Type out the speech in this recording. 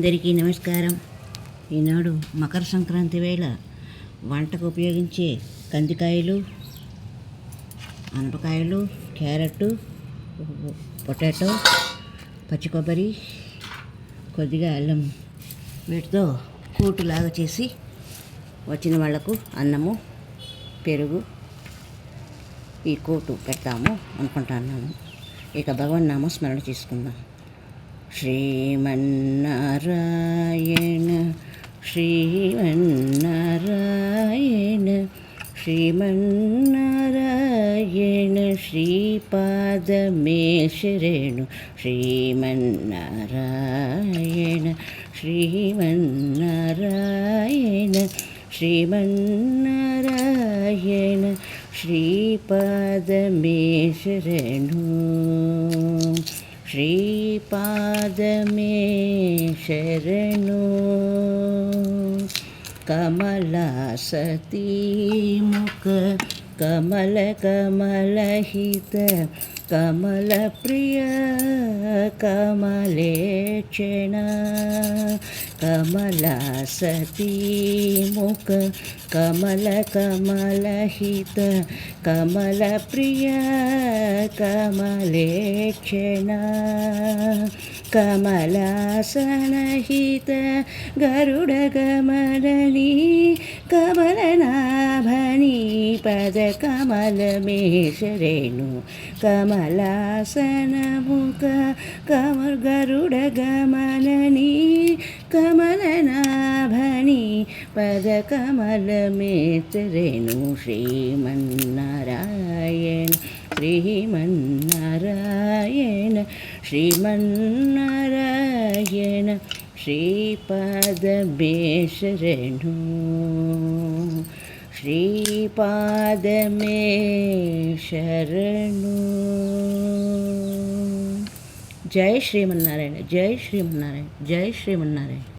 అందరికీ నమస్కారం. ఈనాడు మకర సంక్రాంతి వేళ వంటకు ఉపయోగించే కందికాయలు, అనపకాయలు, క్యారెట్, పొటాటో, పచ్చి కొబ్బరి, కొద్దిగా అల్లం వీటితో కూటులాగా చేసి వచ్చిన వాళ్లకు అన్నము, పెరుగు ఈ కూటు పెడతాము అనుకుంటున్నాను. ఇక భగవన్ నామ స్మరణ చేసుకుందాం. శ్రీమన్నారాయణ శ్రీమన్నారాయణ శ్రీమన్నారాయణ శ్రీపాదమే శరణు శ్రీమన్నారాయణ శ్రీమన్నారాయణ శ్రీమన్నారాయణ శ్రీపాదమే శరణు శ్రీపాదమే శరణు. కమలాసతీ ముఖ కమల కమలహిత కమల ప్రియ కమలేక్షణ కమలాసతీ ముఖ కమల కమలహిత కమల ప్రియ కమలేక్షణ కమలాసనహిత గరుడ గమలని కమలనాభని పద కమలమేశరేణు కమలాసనముఖ గరుడ గమలని కమలనాభని పద కమలమేశరేణు శ్రీమన్నారాయణ శ్రీమన్నారాయణ శ్రీమన్నారాయణ శ్రీపాదమే శరణు శ్రీపాదమే శరణు. జై శ్రీమన్నారాయణ, జై శ్రీమన్నారాయణ, జై శ్రీమన్నారాయణ.